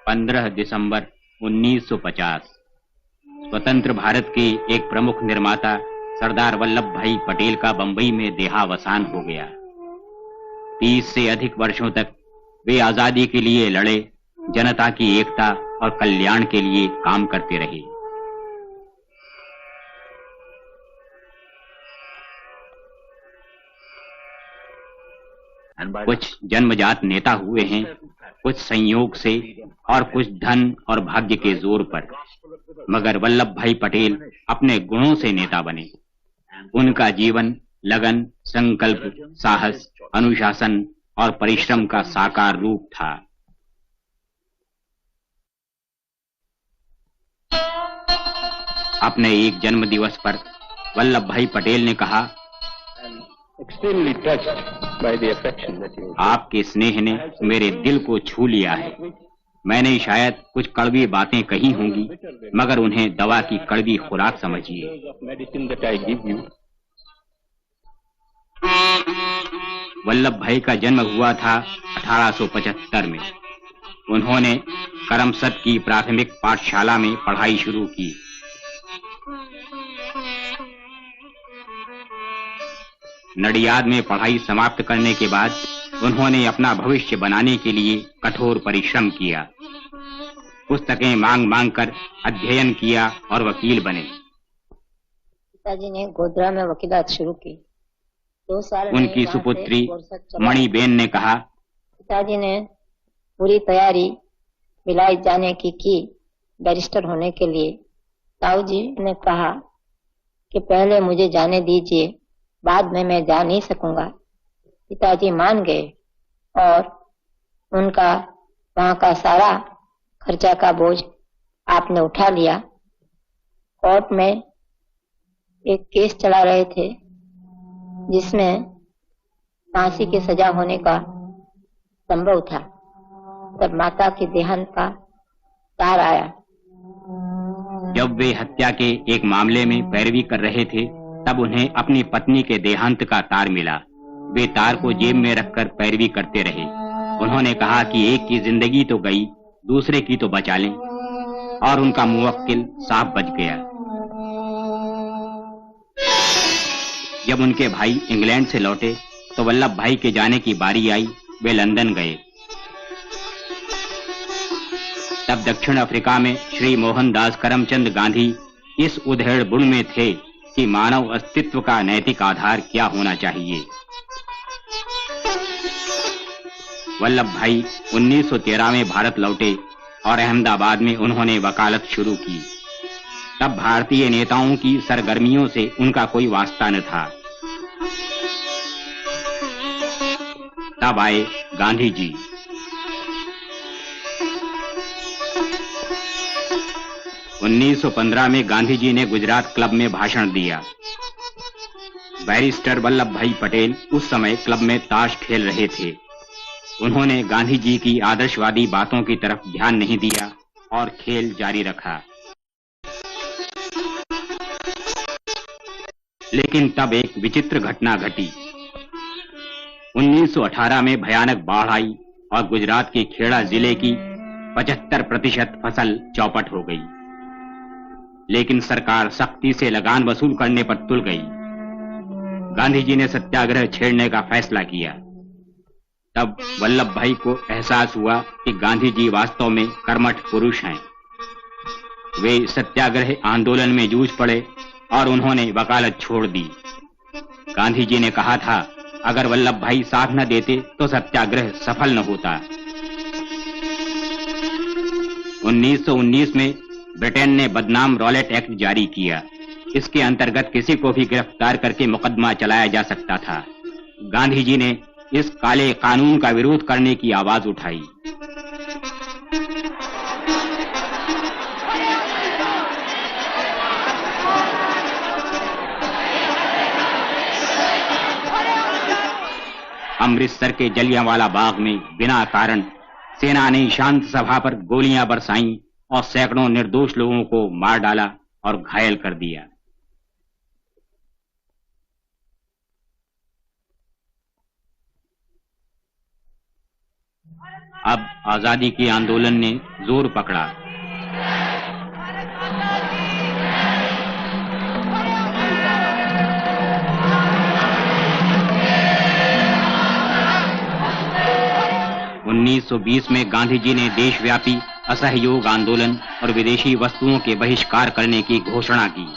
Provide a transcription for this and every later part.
15 दिसंबर 1950 स्वतंत्र भारत के एक प्रमुख निर्माता सरदार वल्लभ भाई पटेल का बंबई में देहावसान हो गया। 30 से अधिक वर्षों तक वे आजादी के लिए लड़े, जनता की एकता और कल्याण के लिए काम करते रहे। कुछ जन्मजात नेता हुए हैं, कुछ संयोग से और कुछ धन और भाग्य के जोर पर, मगर वल्लभ भाई पटेल अपने गुणों से नेता बने। उनका जीवन लगन, संकल्प, साहस, अनुशासन और परिश्रम का साकार रूप था। अपने एक जन्म दिवस पर वल्लभ भाई पटेल ने कहा, आपके स्नेह ने मेरे दिल को छू लिया है। मैंने शायद कुछ कड़वी बातें कही होंगी, मगर उन्हें दवा की कड़वी खुराक समझिए। वल्लभ भाई का जन्म हुआ था 1875 में। उन्होंने करमसद की प्राथमिक पाठशाला में पढ़ाई शुरू की। नडियाद में पढ़ाई समाप्त करने के बाद उन्होंने अपना भविष्य बनाने के लिए कठोर परिश्रम किया। पुस्तकें मांग मांग कर अध्ययन किया और वकील बने। पिताजी ने गोधरा में वकीलात शुरू की। 2 साल उनकी सुपुत्री मणिबेन ने कहा, पिताजी ने पूरी तैयारी भिलाई जाने की बैरिस्टर होने के लिए। ताऊजी ने कहा कि पहले मुझे जाने दीजिए, बाद में मैं जा नहीं सकूंगा। पिताजी मान गए और उनका वहां का सारा खर्चा का बोझ आपने उठा लिया। कोर्ट में एक केस चला रहे थे जिसमें फांसी की सजा होने का संभव था, तब माता के देहांत का तार आया। जब वे हत्या के एक मामले में पैरवी कर रहे थे, तब उन्हें अपनी पत्नी के देहांत का तार मिला। वे तार को जेब में रखकर पैरवी करते रहे। उन्होंने कहा कि एक की जिंदगी तो गई, दूसरे की तो बचा लें, और उनका मुवक्किल साहब बच गया। जब उनके भाई इंग्लैंड से लौटे तो वल्लभ भाई के जाने की बारी आई। वे लंदन गए। तब दक्षिण अफ्रीका में श्री मोहनदास करमचंद गांधी इस उधेड़ बुन में थे कि मानव अस्तित्व का नैतिक आधार क्या होना चाहिए। वल्लभ भाई 1913 में भारत लौटे और अहमदाबाद में उन्होंने वकालत शुरू की। तब भारतीय नेताओं की सरगर्मियों से उनका कोई वास्ता न था। तब आए गांधी जी। उन्नीस 1915 में गांधी जी ने गुजरात क्लब में भाषण दिया। बैरिस्टर वल्लभ भाई पटेल उस समय क्लब में ताश खेल रहे थे। उन्होंने गांधी जी की आदर्शवादी बातों की तरफ ध्यान नहीं दिया और खेल जारी रखा। लेकिन तब एक विचित्र घटना घटी। 1918 में भयानक बाढ़ आई और गुजरात के खेड़ा जिले की 75% फसल चौपट हो गई। लेकिन सरकार सख्ती से लगान वसूल करने पर तुल गई। गांधी जी ने सत्याग्रह छेड़ने का फैसला किया। तब वल्लभ भाई को एहसास हुआ कि गांधी जी वास्तव में कर्मठ पुरुष हैं। वे सत्याग्रह आंदोलन में जूझ पड़े और उन्होंने वकालत छोड़ दी। गांधी जी ने कहा था, अगर वल्लभ भाई साथ न देते तो सत्याग्रह सफल न होता। 1919 में ब्रिटेन ने बदनाम रॉलेट एक्ट जारी किया। इसके अंतर्गत किसी को भी गिरफ्तार करके मुकदमा चलाया जा सकता था। गांधी जी ने इस काले कानून का विरोध करने की आवाज उठाई। अमृतसर के जलियांवाला बाग में बिना कारण सेना ने शांत सभा पर गोलियां बरसाईं और सैकड़ों निर्दोष लोगों को मार डाला और घायल कर दिया। अब आजादी के आंदोलन ने जोर पकड़ा। (1920) में गांधी जी ने देशव्यापी असहयोग आंदोलन और विदेशी वस्तुओं के बहिष्कार करने की घोषणा की।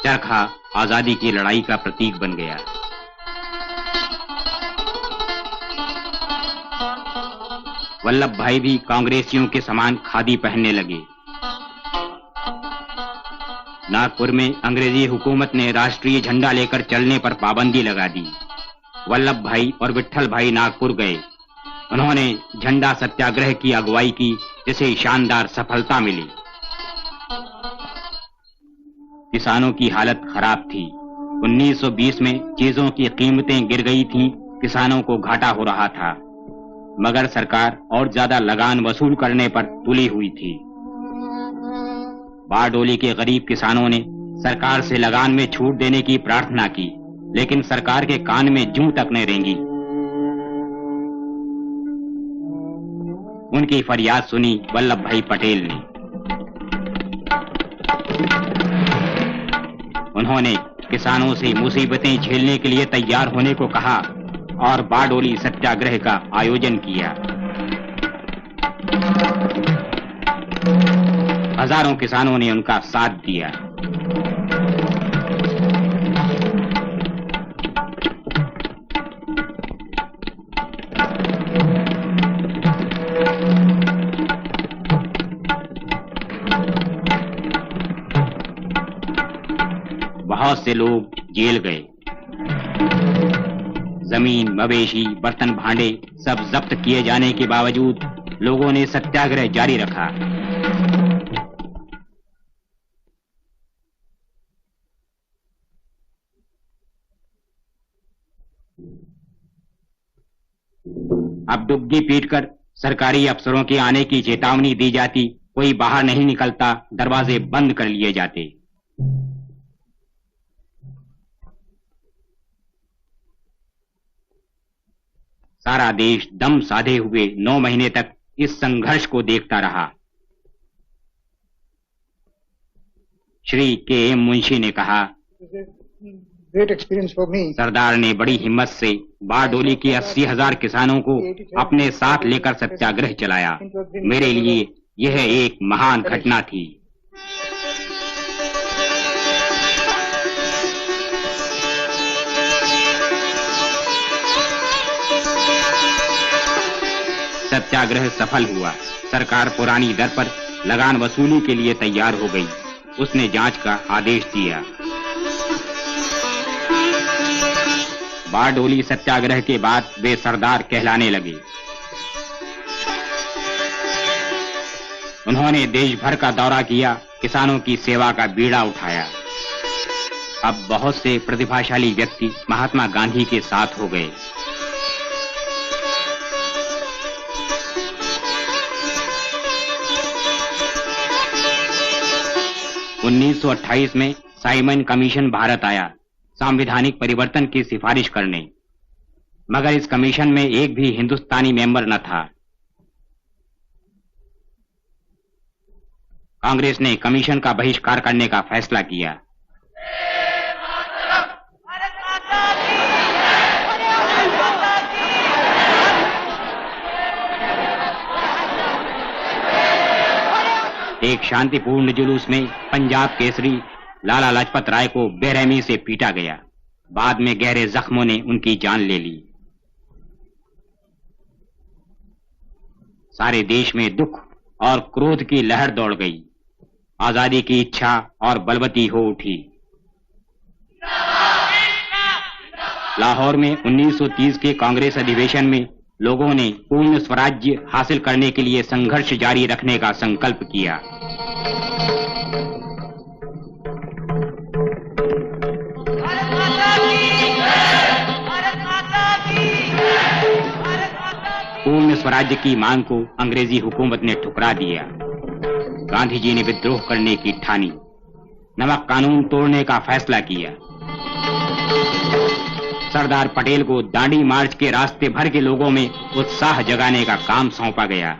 चरखा आजादी की लड़ाई का प्रतीक बन गया। वल्लभ भाई भी कांग्रेसियों के समान खादी पहनने लगे। नागपुर में अंग्रेजी हुकूमत ने राष्ट्रीय झंडा लेकर चलने पर पाबंदी लगा दी। वल्लभ भाई और विट्ठल भाई नागपुर गए। उन्होंने झंडा सत्याग्रह की अगुवाई की, जिसे शानदार सफलता मिली। किसानों की हालत खराब थी। 1920 में चीजों की कीमतें गिर गई थीं, किसानों को घाटा हो रहा था, मगर सरकार और ज्यादा लगान वसूल करने पर तुली हुई थी। बारडोली के गरीब किसानों ने सरकार से लगान में छूट देने की प्रार्थना की, लेकिन सरकार के कान में जूं तक न रेंगी। उनकी फरियाद सुनी वल्लभ भाई पटेल ने। उन्होंने किसानों से मुसीबतें झेलने के लिए तैयार होने को कहा और बारडोली सत्याग्रह का आयोजन किया। हजारों किसानों ने उनका साथ दिया। बहुत से लोग जेल गए। जमीन, मवेशी, बर्तन भांडे सब जब्त किए जाने के बावजूद लोगों ने सत्याग्रह जारी रखा। अब डुग्गी पीटकर सरकारी अफसरों के आने की चेतावनी दी जाती, कोई बाहर नहीं निकलता, दरवाजे बंद कर लिए जाते। सारा देश दम साधे हुए 9 महीने तक इस संघर्ष को देखता रहा। श्री के.एम. मुंशी ने कहा, Great experience for me. सरदार ने बड़ी हिम्मत से बारडोली के 80,000 किसानों को अपने साथ लेकर सत्याग्रह चलाया। मेरे लिए यह एक महान घटना थी। सत्याग्रह सफल हुआ। सरकार पुरानी दर पर लगान वसूली के लिए तैयार हो गई। उसने जांच का आदेश दिया। बारडोली सत्याग्रह के बाद वे सरदार कहलाने लगे। उन्होंने देश भर का दौरा किया, किसानों की सेवा का बीड़ा उठाया। अब बहुत से प्रतिभाशाली व्यक्ति महात्मा गांधी के साथ हो गए। – 1928 में साइमन कमीशन भारत आया संवैधानिक परिवर्तन की सिफारिश करने, मगर इस कमीशन में एक भी हिंदुस्तानी मेंबर न था। कांग्रेस ने कमीशन का बहिष्कार करने का फैसला किया। एक शांतिपूर्ण जुलूस में पंजाब केसरी लाला लाजपत राय को बेरहमी से पीटा गया। बाद में गहरे जख्मों ने उनकी जान ले ली। सारे देश में दुख और क्रोध की लहर दौड़ गई। आजादी की इच्छा और बलवती हो उठी। लाहौर में 1930 के कांग्रेस अधिवेशन में लोगों ने पूर्ण स्वराज्य हासिल करने के लिए संघर्ष जारी रखने का संकल्प किया। पूर्ण स्वराज्य की मांग को अंग्रेजी हुकूमत ने ठुकरा दिया। गांधी जी ने विद्रोह करने की ठानी, नमक कानून तोड़ने का फैसला किया। सरदार पटेल को दांडी मार्च के रास्ते भर के लोगों में उत्साह जगाने का काम सौंपा गया।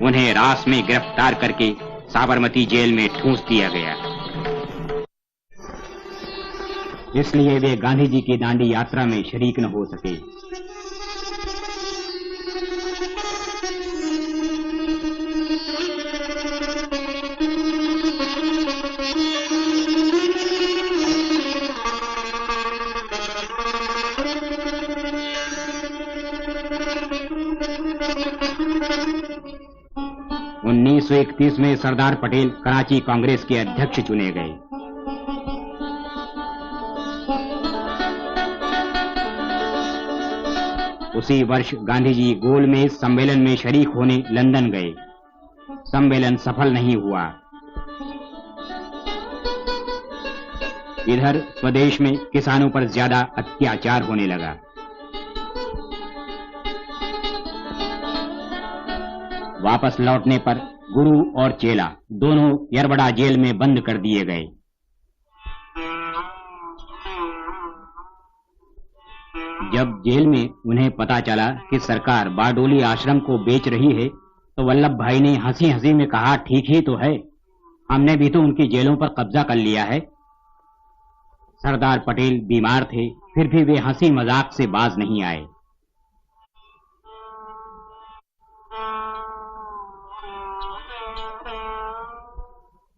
उन्हें रास में गिरफ्तार करके साबरमती जेल में ठूंस दिया गया। इसलिए वे गांधी जी की दांडी यात्रा में शरीक न हो सके। उन्नीस 1931 में सरदार पटेल कराची कांग्रेस के अध्यक्ष चुने गए। उसी वर्ष गांधी जी गोलमेज सम्मेलन में शरीक होने लंदन गए। सम्मेलन सफल नहीं हुआ। इधर स्वदेश में किसानों पर ज्यादा अत्याचार होने लगा। वापस लौटने पर गुरु और चेला दोनों यरबड़ा जेल में बंद कर दिए गए। जब जेल में उन्हें पता चला कि सरकार बारडोली आश्रम को बेच रही है, तो वल्लभ भाई ने हंसी हंसी में कहा, ठीक ही तो है, हमने भी तो उनकी जेलों पर कब्जा कर लिया है। सरदार पटेल बीमार थे, फिर भी वे हंसी मजाक से बाज नहीं आए।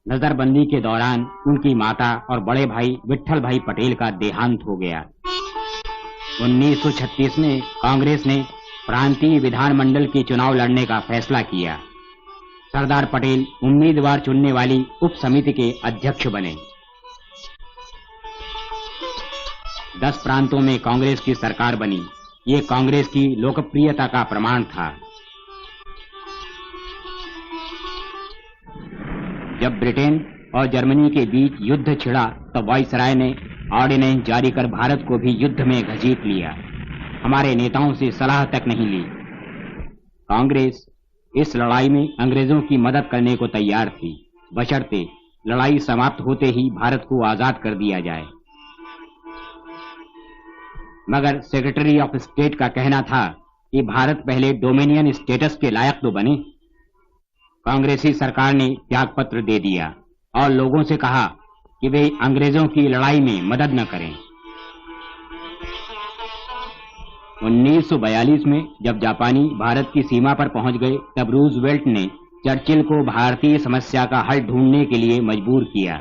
नजरबंदी के दौरान उनकी माता और बड़े भाई विट्ठल भाई पटेल का देहांत हो गया। 1936 में कांग्रेस ने प्रांतीय विधानमंडल के चुनाव लड़ने का फैसला किया। सरदार पटेल उम्मीदवार चुनने वाली उप समिति के अध्यक्ष बने। 10 प्रांतों में कांग्रेस की सरकार बनी। ये कांग्रेस की लोकप्रियता का प्रमाण था। जब ब्रिटेन और जर्मनी के बीच युद्ध छिड़ा तो वायसराय ने ऑर्डिनेंस जारी कर भारत को भी युद्ध में घसीट लिया। हमारे नेताओं से सलाह तक नहीं ली। कांग्रेस इस लड़ाई में अंग्रेजों की मदद करने को तैयार थी, बशर्ते लड़ाई समाप्त होते ही भारत को आजाद कर दिया जाए। मगर सेक्रेटरी ऑफ स्टेट का कहना था कि भारत पहले डोमिनियन स्टेटस के लायक तो बने। कांग्रेसी सरकार ने त्यागपत्र दे दिया और लोगों से कहा कि वे अंग्रेजों की लड़ाई में मदद न करें। 1942 में जब जापानी भारत की सीमा पर पहुंच गए, तब रूजवेल्ट ने चर्चिल को भारतीय समस्या का हल ढूंढने के लिए मजबूर किया।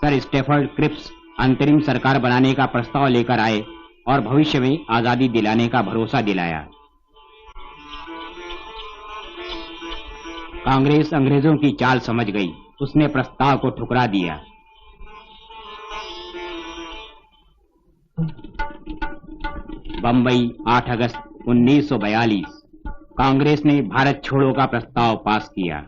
सर स्टेफर्ड क्रिप्स अंतरिम सरकार बनाने का प्रस्ताव लेकर आए और भविष्य में आजादी दिलाने का भरोसा दिलाया। कांग्रेस अंग्रेजों की चाल समझ गई। उसने प्रस्ताव को ठुकरा दिया। बंबई 8 अगस्त 1942 कांग्रेस ने भारत छोड़ो का प्रस्ताव पास किया।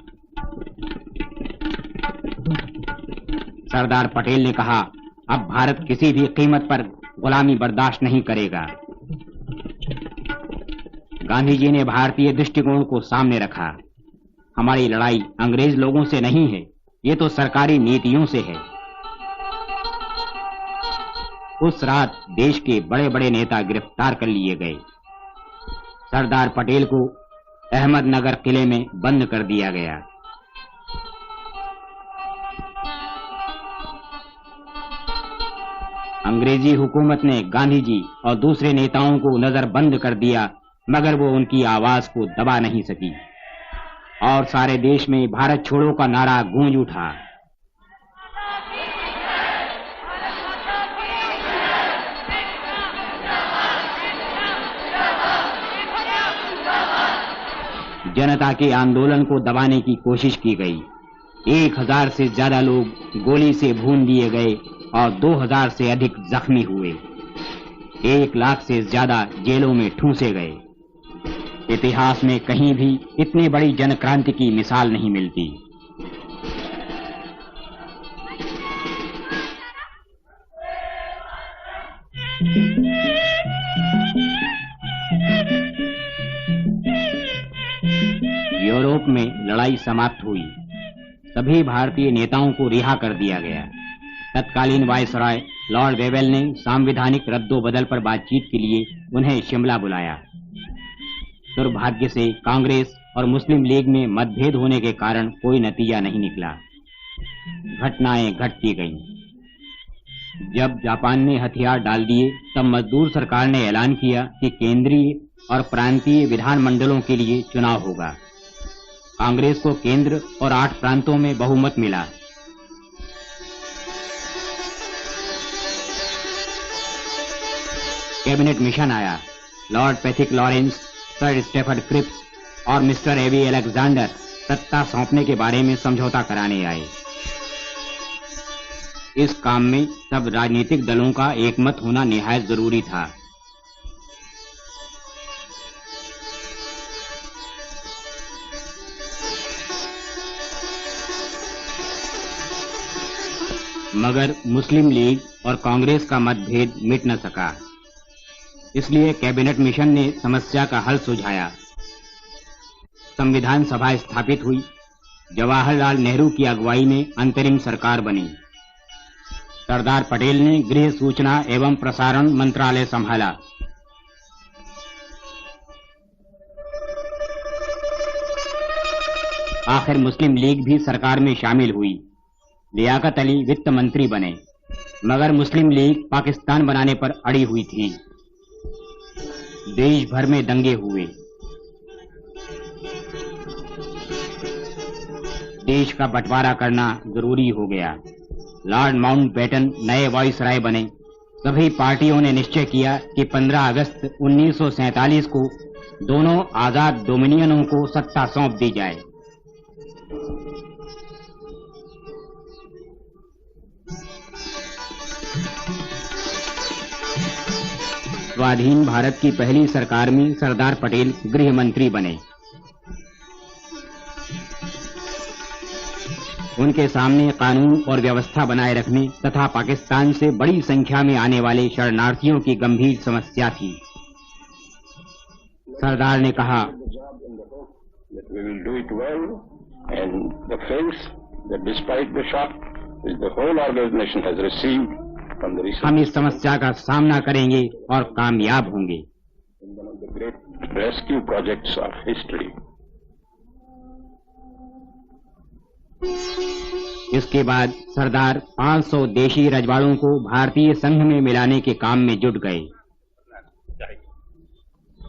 सरदार पटेल ने कहा, अब भारत किसी भी कीमत पर गुलामी बर्दाश्त नहीं करेगा। गांधी जी ने भारतीय दृष्टिकोण को सामने रखा। हमारी लड़ाई अंग्रेज लोगों से नहीं है, ये तो सरकारी नीतियों से है। उस रात देश के बड़े बड़े नेता गिरफ्तार कर लिए गए। सरदार पटेल को अहमदनगर किले में बंद कर दिया गया। अंग्रेजी हुकूमत ने गांधी जी और दूसरे नेताओं को नजर बंद कर दिया, मगर वो उनकी आवाज को दबा नहीं सकी और सारे देश में भारत छोड़ो का नारा गूंज उठा। जनता के आंदोलन को दबाने की कोशिश की गई। 1000 से ज्यादा लोग गोली से भून दिए गए और 2000 से अधिक जख्मी हुए। 1 लाख से ज्यादा जेलों में ठूंसे गए। इतिहास में कहीं भी इतनी बड़ी जनक्रांति की मिसाल नहीं मिलती। यूरोप में लड़ाई समाप्त हुई। सभी भारतीय नेताओं को रिहा कर दिया गया। तत्कालीन वायसराय लॉर्ड वेवेल ने सांविधानिक रद्दोबदल पर बातचीत के लिए उन्हें शिमला बुलाया। दुर्भाग्य से कांग्रेस और मुस्लिम लीग में मतभेद होने के कारण कोई नतीजा नहीं निकला। घटनाएं घटती गईं। जब जापान ने हथियार डाल दिए तब मजदूर सरकार ने ऐलान किया कि केंद्रीय और प्रांतीय विधानमंडलों के लिए चुनाव होगा। कांग्रेस को केंद्र और 8 प्रांतों में बहुमत मिला। कैबिनेट मिशन आया। Lord Pethick Lawrence, sir Stafford Cripps और मिस्टर एवी अलेक्जेंडर सत्ता सौंपने के बारे में समझौता कराने आए। इस काम में सब राजनीतिक दलों का एकमत होना निहायत जरूरी था। मगर मुस्लिम लीग और कांग्रेस का मतभेद मिट न सका। इसलिए कैबिनेट मिशन ने समस्या का हल सुझाया। संविधान सभा स्थापित हुई। जवाहरलाल नेहरू की अगुवाई में अंतरिम सरकार बनी। सरदार पटेल ने गृह सूचना एवं प्रसारण मंत्रालय संभाला। आखिर मुस्लिम लीग भी सरकार में शामिल हुई। लियाकत अली वित्त मंत्री बने, मगर मुस्लिम लीग पाकिस्तान बनाने पर अड़ी हुई थी। देश भर में दंगे हुए। देश का बंटवारा करना जरूरी हो गया। लॉर्ड माउंटबेटन नए वायसराय बने। सभी पार्टियों ने निश्चय किया कि 15 अगस्त 1947 को दोनों आजाद डोमिनियनों को सत्ता सौंप दी जाए। स्वाधीन भारत की पहली सरकार में सरदार पटेल गृह मंत्री बने। उनके सामने कानून और व्यवस्था बनाए रखने तथा पाकिस्तान से बड़ी संख्या में आने वाले शरणार्थियों की गंभीर समस्या थी। सरदार ने कहा, हम इस समस्या का सामना करेंगे और कामयाब होंगे। Rescue projects of history. इसके बाद सरदार 500 देशी रजवाड़ों को भारतीय संघ में मिलाने के काम में जुट गए।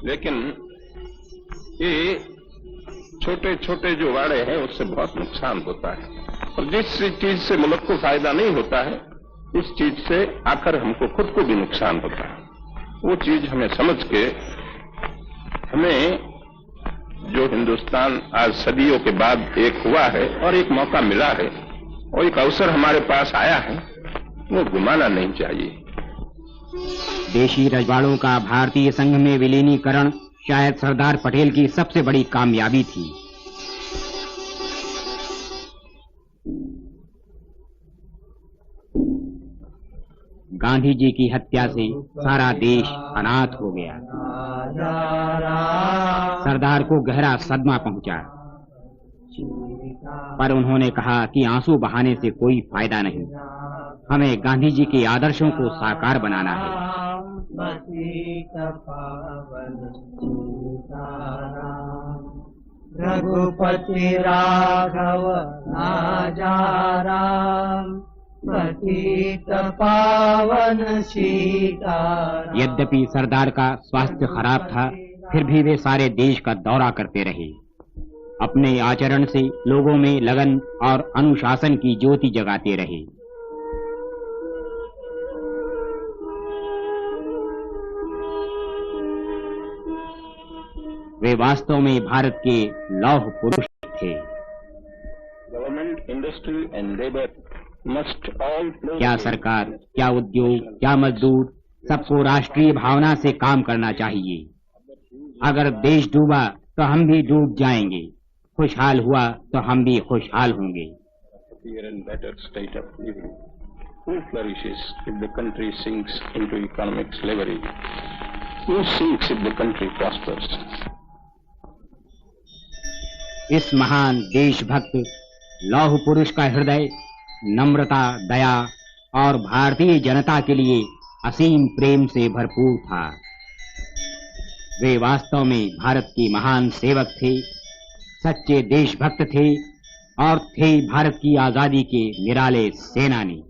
लेकिन ये छोटे छोटे जो वाड़े हैं उससे बहुत नुकसान होता है, और जिस चीज से मुल्क को फायदा नहीं होता है इस चीज से आकर हमको खुद को भी नुकसान होता है। वो चीज हमें समझ के हमें जो हिंदुस्तान आज सदियों के बाद एक हुआ है और एक मौका मिला है और एक अवसर हमारे पास आया है, वो घुमाना नहीं चाहिए। देशी रजवाड़ों का भारतीय संघ में विलीनीकरण शायद सरदार पटेल की सबसे बड़ी कामयाबी थी। गांधी जी की हत्या से सारा देश अनाथ हो गया। सरदार को गहरा सदमा पहुंचा, पर उन्होंने कहा कि आंसू बहाने से कोई फायदा नहीं। हमें गांधी जी के आदर्शों को साकार बनाना है। रघुपति राघव राजा राम, पतित पावन सीताराम। यद्यपि सरदार का स्वास्थ्य खराब था, फिर भी वे सारे देश का दौरा करते रहे। अपने आचरण से लोगों में लगन और अनुशासन की ज्योति जगाते रहे। वे वास्तव में भारत के लौह पुरुष थे। Government, industry and labour must all, क्या सरकार, क्या उद्योग, क्या मजदूर, सबको राष्ट्रीय भावना से काम करना चाहिए। अगर देश डूबा तो हम भी डूब जाएंगे, खुशहाल हुआ तो हम भी खुशहाल होंगे। Who flourishes if the country sinks into economic slavery? Who sinks if the country prospers? इस महान देशभक्त लौह पुरुष का हृदय नम्रता, दया और भारतीय जनता के लिए असीम प्रेम से भरपूर था। वे वास्तव में भारत के महान सेवक थे, सच्चे देशभक्त थे और थे भारत की आजादी के निराले सेनानी।